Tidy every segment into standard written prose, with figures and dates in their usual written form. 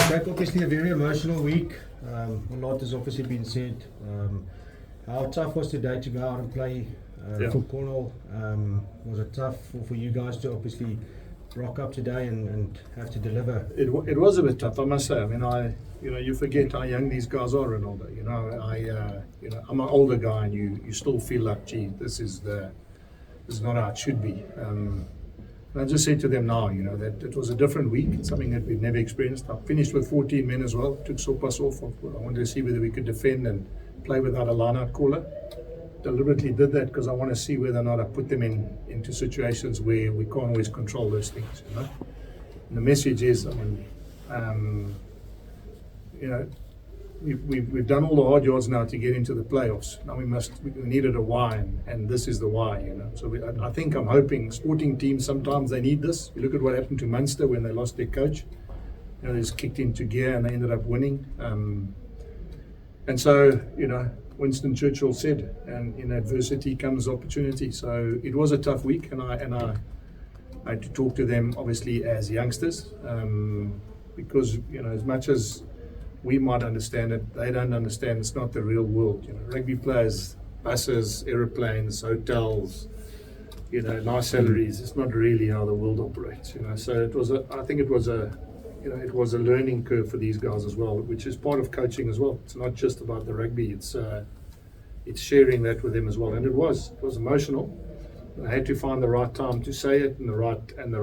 Jack, obviously a very emotional week. A lot has obviously been said. How tough was today to go out and play for Cornal? Was it tough for you guys to obviously rock up today and have to deliver? It was a bit tough, I must say. I mean, you forget how young these guys are, Ronaldo. I'm an older guy, and you still feel like, gee, this is not how it should be. And I just said to them now, that it was a different week. It's something that we've never experienced. I finished with 14 men as well. Took Sopas off. I wanted to see whether we could defend and play without a line-out caller. Deliberately did that because I want to see whether or not I put them into situations where we can't always control those things. And the message is, we've done all the hard yards now to get into the playoffs. Now we needed a why, and this is the why. So I think I'm hoping sporting teams sometimes they need this. You look at what happened to Munster when they lost their coach. They just kicked into gear and they ended up winning. And so Winston Churchill said, and in adversity comes opportunity. So it was a tough week, and I had to talk to them obviously as youngsters, because as much as we might understand it, they don't understand. It's not the real world. Rugby players, buses, aeroplanes, hotels, nice salaries. It's not really how the world operates. So I think it was a learning curve for these guys as well, which is part of coaching as well. It's not just about the rugby. It's sharing that with them as well. And it was emotional. I had to find the right time to say it, and the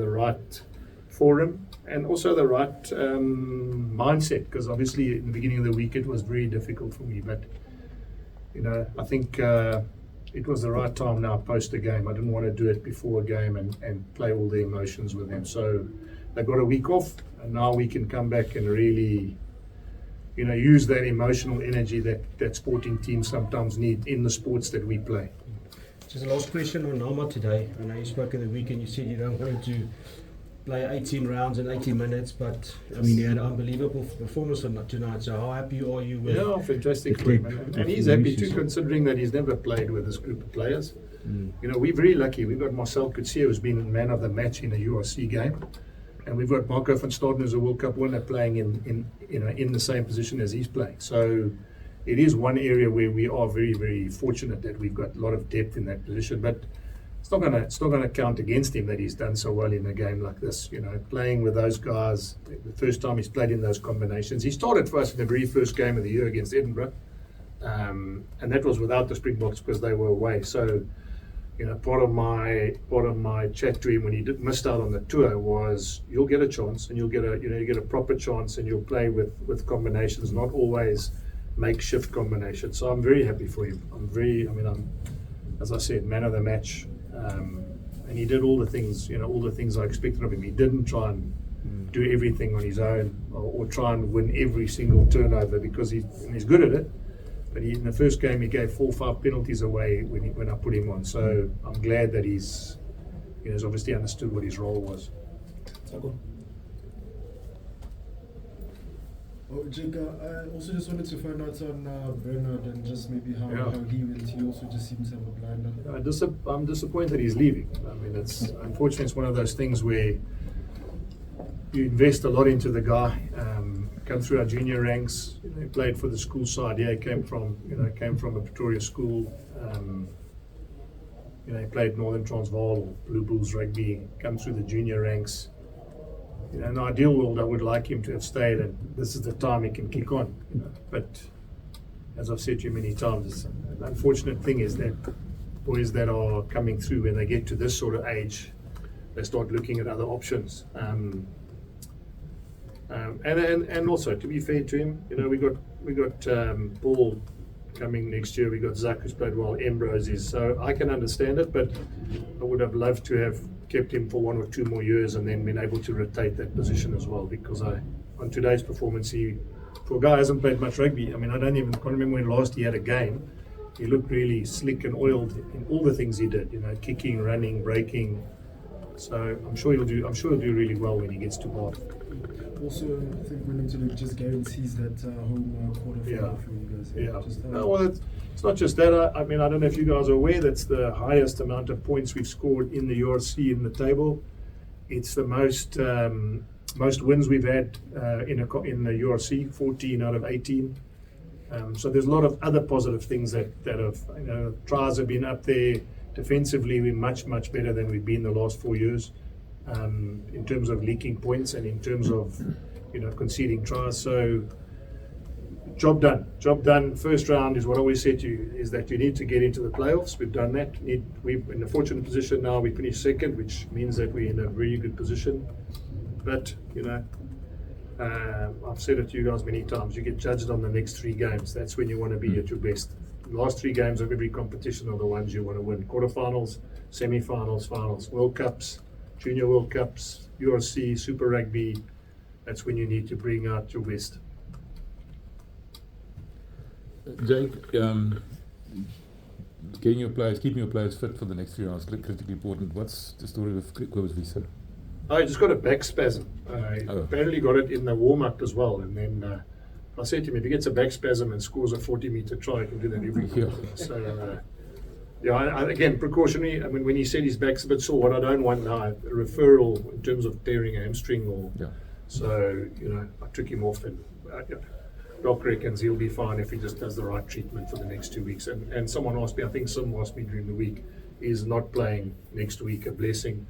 right forum, and also the right mindset, because obviously in the beginning of the week it was very difficult for me, but I think it was the right time now post the game. I didn't want to do it before a game and play all the emotions with them. So they got a week off, and now we can come back and really use that emotional energy that sporting teams sometimes need in the sports that we play. Just a last question on Nama today. I know you spoke in the week and you said you don't want to play 18 rounds in 80 minutes, but he had an unbelievable performance tonight. So how happy are you with? Yeah, fantastic for him, and he's happy too, considering that he's never played with this group of players. We're very lucky. We've got Marcel Coetzee, who's been man of the match in a URC game, and we've got Marco van Staden, who's a World Cup winner, playing in the same position as he's playing. So it is one area where we are very, very fortunate that we've got a lot of depth in that position, but it's not going to count against him that he's done so well in a game like this. Playing with those guys, the first time he's played in those combinations. He started for us in the very first game of the year against Edinburgh, and that was without the Springboks because they were away. So, part of my chat to him when he missed out on the tour was, you'll get a chance, and you'll get a proper chance, and you'll play with combinations, not always makeshift combinations. So I'm very happy for him. I'm as I said, man of the match. And he did all the things I expected of him. He didn't try and do everything on his own or try and win every single turnover, because he's good at it. But in the first game, he gave 4 or 5 penalties away when I put him on. So I'm glad that he's obviously understood what his role was. Jake, I also just wanted to find out on Bernard and just maybe how he went. He also just seems to have a blinder. I'm disappointed he's leaving. Unfortunately, it's one of those things where you invest a lot into the guy. Come through our junior ranks. He played for the school side. He came from a Pretoria school. He played Northern Transvaal or Blue Bulls rugby. Come through the junior ranks. In an ideal world, I would like him to have stayed, and this is the time he can kick on. But as I've said to you many times, the unfortunate thing is that boys that are coming through, when they get to this sort of age, they start looking at other options. And also, to be fair to him, we got Paul coming next year. We got Zach, who's played well. Ambrose is, so I can understand it, but I would have loved to have kept him for 1 or 2 more years and then been able to rotate that position as well, because on today's performance, for a guy who hasn't played much rugby, I can't remember when last he had a game. He looked really slick and oiled in all the things he did, kicking, running, breaking. So I'm sure he'll do really well when he gets to Bath. Also, I think winning to Luke just guarantees that home quarterfinal for you guys. Yeah. It's not just that. I don't know if you guys are aware, that's the highest amount of points we've scored in the URC in the table. It's the most most wins we've had in the URC, 14 out of 18. So there's a lot of other positive things that have, tries have been up there. Defensively, we're much better than we've been the last 4 years in terms of leaking points and in terms of conceding tries. So job done. First round is what I always say to you, is that you need to get into the playoffs. We've done that. We're in a fortunate position now. We finished second, which means that we're in a really good position. But I've said it to you guys many times, you get judged on the next 3 games. That's when you want to be at your best. The last 3 games of every competition are the ones you want to win. Quarterfinals, semi-finals, finals, World Cups, Junior World Cups, URC, Super Rugby. That's when you need to bring out your best. Jake, keeping your players fit for the next 3 rounds is critically important. What's the story with Cobus Visa? I just got a back spasm. Apparently got it in the warm-up as well. And then I said to him, if he gets a back spasm and scores a 40-meter try, he can do that every game. So, again, precautionary. I mean, when he said his back's a bit sore, what I don't want now, a referral in terms of tearing a hamstring or... Yeah. So, I took him off and... Doc reckons he'll be fine if he just does the right treatment for the next 2 weeks. And someone asked me, I think someone asked me during the week, is not playing next week a blessing?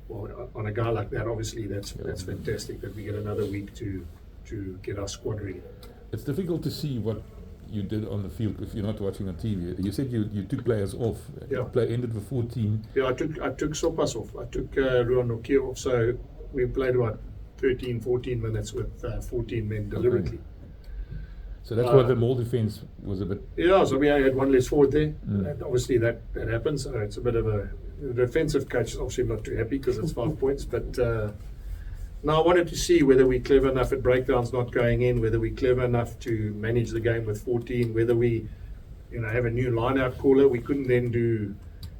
Well, on a guy like that, obviously that's fantastic that we get another week to get our squad ready. It's difficult to see what you did on the field if you're not watching on TV. You said you took players off. Yeah. Play ended with 14. Yeah, I took Sopas off. I took Ruan Nokia off. So we played about 13, 14 minutes with 14 men deliberately. Okay. So that's why the Mall defence was a bit... Yeah, so we had one less forward there. And obviously that happens. It's a bit of a... The defensive coach is obviously not too happy because it's 5 points. But now I wanted to see whether we're clever enough at breakdowns not going in, whether we're clever enough to manage the game with 14, whether we have a new line-out caller. We couldn't then do...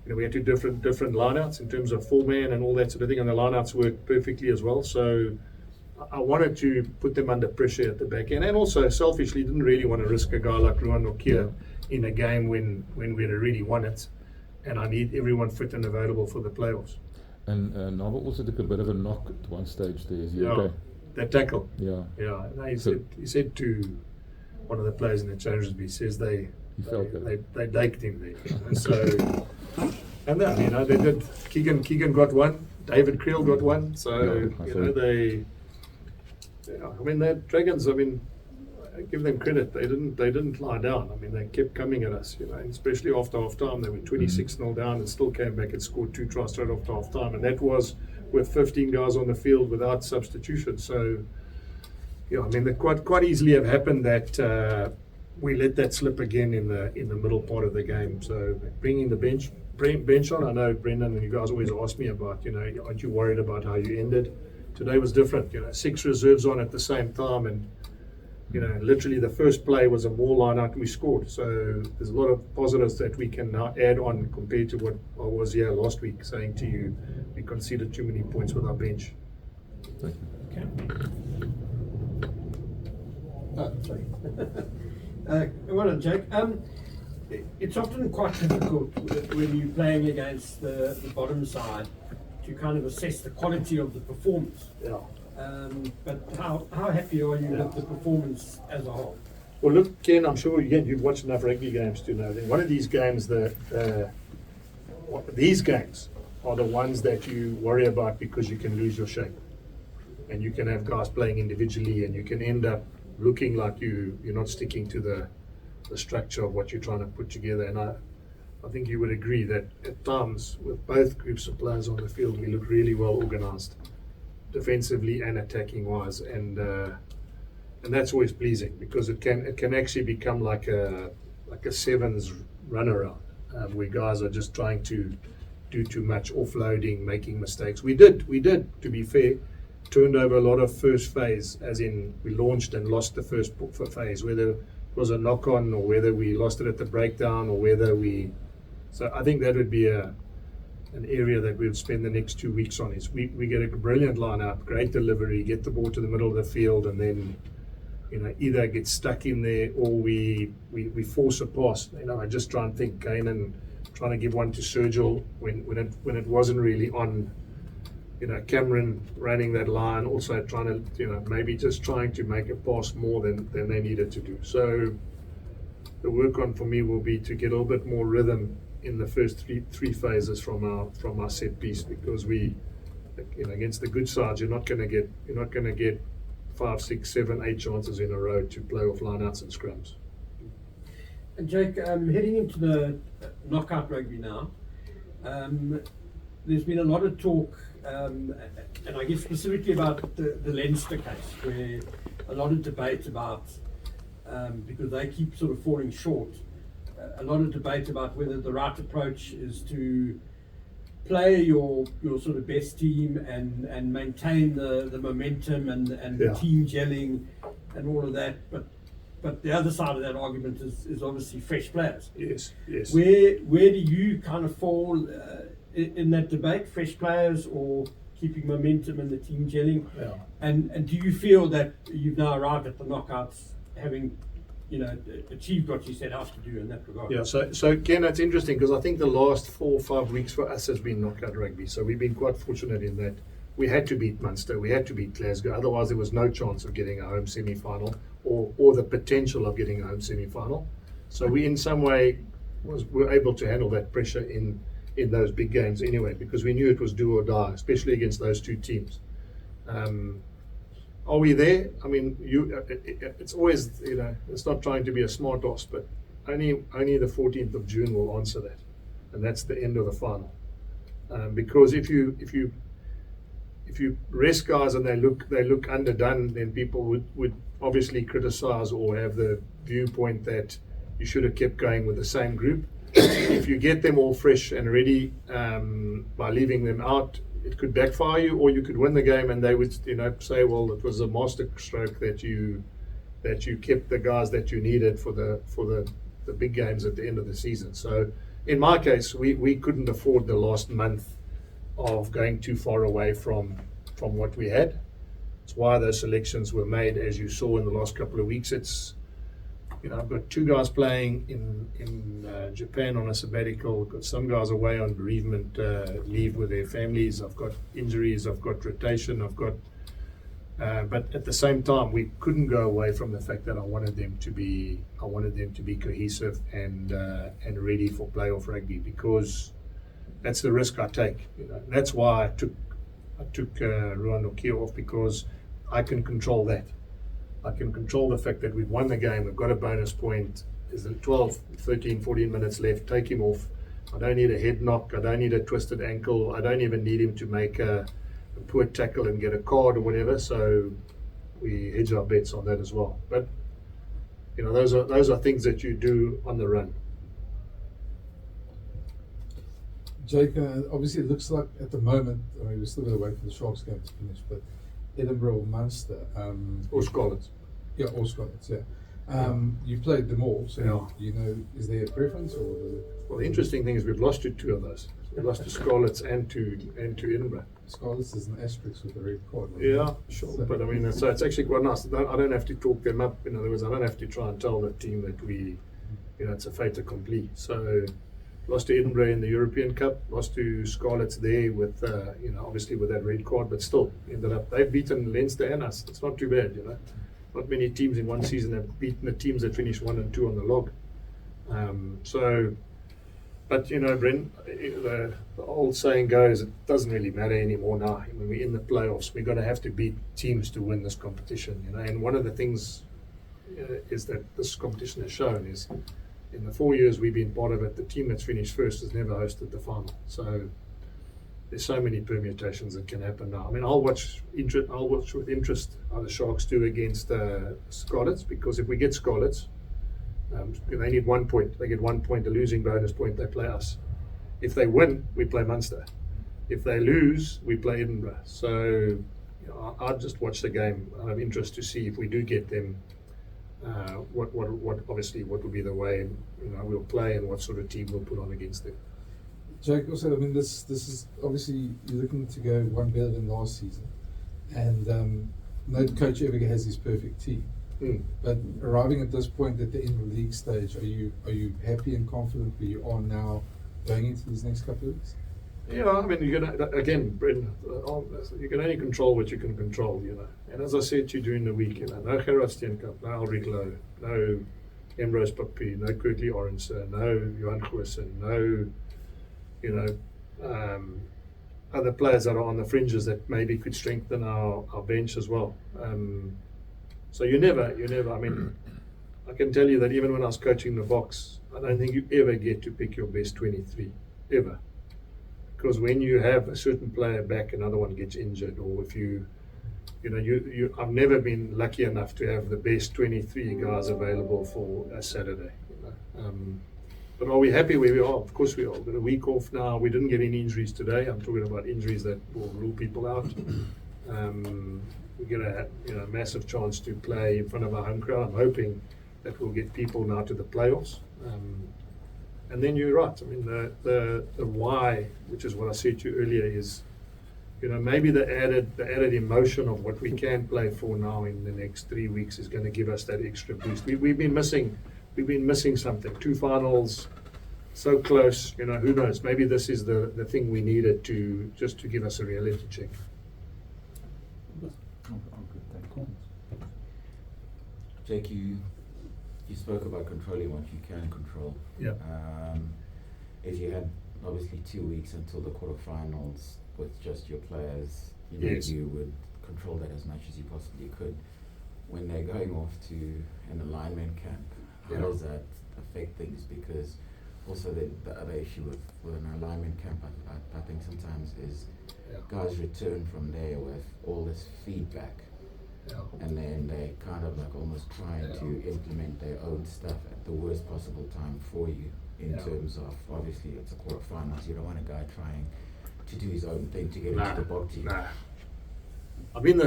we had 2 different line-outs in terms of 4-man and all that sort of thing. And the line-outs worked perfectly as well. So... I wanted to put them under pressure at the back end, and also selfishly didn't really want to risk a guy like Ruan Nokia in a game when we'd really won it, and I need everyone fit and available for the playoffs. And Nava also took a bit of a knock at one stage there. Is he okay? That tackle. Yeah. Yeah. No, he said to one of the players in the change room, he says they daked him there. And so, and then they did. Keegan got one. David Creel got one. So they. The Dragons, I give them credit. They didn't lie down. They kept coming at us, especially after half time. They were 26-0 down and still came back and scored 2 tries straight after half time. And that was with 15 guys on the field without substitution. So, they quite easily have happened that we let that slip again in the middle part of the game. So bringing the bench on, I know Brendan and you guys always ask me about, aren't you worried about how you ended? Today was different, 6 reserves on at the same time, and literally the first play was a more line out and we scored. So there's a lot of positives that we can now add on compared to what I was here last week saying to you, we conceded too many points with our bench. Thank you. Sorry. Well done, Jake. It's often quite difficult when you're playing against the bottom side to kind of assess the quality of the performance. Yeah. But how happy are you with the performance as a whole? Well, look, Ken, I'm sure you've watched enough rugby games to know that one of these games, these games are the ones that you worry about because you can lose your shape. And you can have guys playing individually and you can end up looking like you're not sticking to the structure of what you're trying to put together. And I think you would agree that at times with both groups of players on the field, we look really well organised, defensively and attacking wise, and that's always pleasing because it can actually become like a sevens run around where guys are just trying to do too much, offloading, making mistakes. We did, to be fair, turned over a lot of first phase, as in we launched and lost the first phase, whether it was a knock on or whether we lost it at the breakdown or whether we. So I think that would be an area that we'll spend the next 2 weeks on. Is we get a brilliant line up, great delivery, get the ball to the middle of the field, and then either get stuck in there or we force a pass. I just try and think Kane and trying to give one to Sergio when it wasn't really on Cameron running that line, also trying to, maybe just trying to make a pass more than they needed to do. So the work on for me will be to get a little bit more rhythm in the first three phases from our set piece, because we, against the good sides, you're not going to get 5, 6, 7, 8 chances in a row to play off lineouts and scrums. And Jake, heading into the knockout rugby now, there's been a lot of talk, and I guess specifically about the Leinster case, where a lot of debate about, because they keep sort of falling short, a lot of debate about whether the right approach is to play your sort of best team and maintain the momentum and the team gelling and all of that, but the other side of that argument is obviously fresh players. Yes. Where do you kind of fall in that debate, fresh players or keeping momentum and the team gelling? Yeah. And do you feel that you've now arrived at the knockouts having achieved what you set out to do in that regard? Yeah, so Ken, it's interesting because I think the last 4 or 5 weeks for us has been knockout rugby. So we've been quite fortunate in that we had to beat Munster, we had to beat Glasgow, otherwise there was no chance of getting a home semi-final or the potential of getting a home semi-final. So we in some way were able to handle that pressure in those big games anyway, because we knew it was do or die, especially against those two teams. Are we there? I mean, it's always, it's not trying to be a smart ass, but only the 14th of June will answer that, and that's the end of the final. Because if you rest guys and they look underdone, then people would obviously criticize or have the viewpoint that you should have kept going with the same group. If you get them all fresh and ready by leaving them out, it could backfire you, or you could win the game and they would say, well, it was a master stroke that you kept the guys that you needed for the big games at the end of the season. So in my case, we couldn't afford the last month of going too far away from what we had. It's why those selections were made, as you saw in the last couple of weeks. It's I've got 2 guys playing in Japan on a sabbatical. I've got some guys away on bereavement leave with their families. I've got injuries. I've got rotation. But at the same time, we couldn't go away from the fact that I wanted them to be cohesive and ready for playoff rugby, because that's the risk I take. That's why I took Ruan Okia off, because I can control that. I can control the fact that we've won the game, we've got a bonus point, there's 12, 13, 14 minutes left, take him off. I don't need a head knock, I don't need a twisted ankle, I don't even need him to make a poor tackle and get a card or whatever, so we hedge our bets on that as well. But those are things that you do on the run. Jake, obviously it looks like at the moment, we're still going to wait for the Sharks game to finish, but Edinburgh or Munster. Or Scarlets. Yeah, or Scarlets, yeah. You played them all, so is there a preference? Well, the interesting thing is we've lost to 2 of those. We've lost to Scarlets and to Edinburgh. Scarlets is an asterisk with a red card. Yeah, sure. So, but I mean, so it's actually quite nice. I don't have to talk them up. In other words, I don't have to try and tell the team that it's a fait accompli. So, lost to Edinburgh in the European Cup, lost to Scarlets there with, obviously with that red card, but still ended up, they've beaten Leinster and us. It's not too bad, Not many teams in one season have beaten the teams that finished 1 and 2 on the log. But Brent, the old saying goes, it doesn't really matter anymore now. When we're in the playoffs, we're going to have to beat teams to win this competition, And one of the things is that this competition has shown is, in the 4 years we've been part of it, the team that's finished first has never hosted the final. So there's so many permutations that can happen now. I mean, I'll watch with interest how the Sharks do against Scarlets, because if we get Scarlets, they need 1 point. They get 1 point, a losing bonus point, they play us. If they win, we play Munster. If they lose, we play Edinburgh. So I'll just watch the game out of interest to see if we do get them, what would be the way we'll play and what sort of team we'll put on against them. Jake, also, I mean, this is obviously you're looking to go one better than last season, and no coach ever has his perfect team. But arriving at this point at the end of the league stage, are you happy and confident where you are now going into these next couple of weeks? Yeah, I mean, you can again, Brendan, you can only control what you can control, you know. And as I said to you during the week, you know, no Gerard Steenkamp, no Ulrich Lowe, no Emrose Papi, no Kurtley Orense, no Johan Goosen, no, you know, other players that are on the fringes that maybe could strengthen our bench as well. So you never, I mean, I can tell you that even when I was coaching the box, I don't think you ever get to pick your best 23, ever. Because when you have a certain player back, another one gets injured, or if you know, I've never been lucky enough to have the best 23 guys available for a Saturday. You know? But are we happy where we are? Of course we are. We've got a week off now. We didn't get any injuries today. I'm talking about injuries that will rule people out. We get a massive chance to play in front of our home crowd. I'm hoping that we'll get people now to the playoffs. And then you're right. I mean, the why, which is what I said to you earlier, is, you know, maybe the added emotion of what we can play for now in the next 3 weeks is going to give us that extra boost. We've been missing something. 2 finals, so close. You know, who knows? Maybe this is the thing we needed to give us a reality check. Jake, you spoke about controlling what you can control. Yeah. If you had obviously 2 weeks until the quarterfinals with just your players, you know, yes, you would control that as much as you possibly could. When they're going off to an alignment camp, how does that affect things? Because also the other issue with an alignment camp, I think sometimes is guys return from there with all this feedback. And then they kind of like almost trying to implement their own stuff at the worst possible time for you in terms of, obviously it's a quarterfinals, you don't want a guy trying to do his own thing to get into the box team. I've been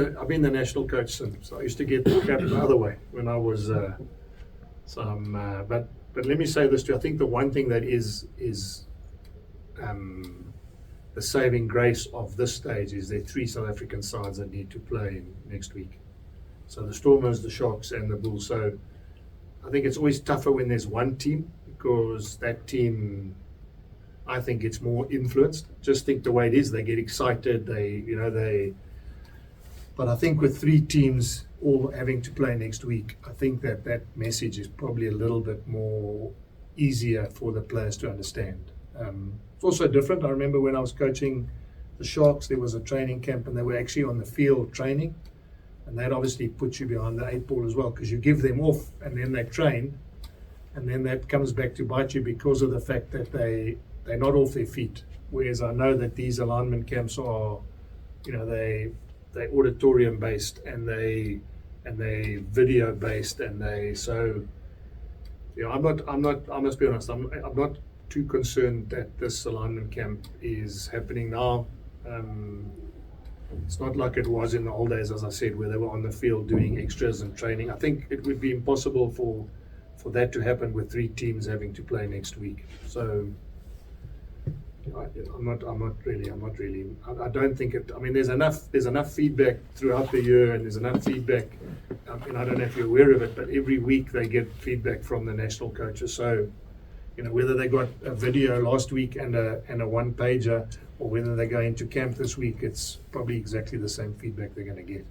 the national coach since. I used to get the cap the other way when I was but let me say this too. I think the one thing that is the saving grace of this stage is there are 3 South African sides that need to play next week. So the Stormers, the Sharks, and the Bulls. So I think it's always tougher when there's one team, because that team, I think, gets more influenced. Just think the way it is, they get excited, but I think with 3 teams all having to play next week, I think that message is probably a little bit more easier for the players to understand. It's also different. I remember when I was coaching the Sharks, there was a training camp and they were actually on the field training, and that obviously puts you behind the 8 ball as well, because you give them off and then they train, and then that comes back to bite you because of the fact that they're not off their feet. Whereas I know that these alignment camps are, you know, they auditorium based and they video based, and I must be honest, I'm not too concerned that this alignment camp is happening now. It's not like it was in the old days, as I said, where they were on the field doing extras and training. I think it would be impossible for that to happen with 3 teams having to play next week. So I'm not really. I don't think it. I mean, there's enough feedback throughout the year, and there's enough feedback. And I don't know if you're aware of it, but every week they get feedback from the national coaches. So, you know, whether they got a video last week and a 1-pager, or whether they go into camp this week, it's probably exactly the same feedback they're going to get.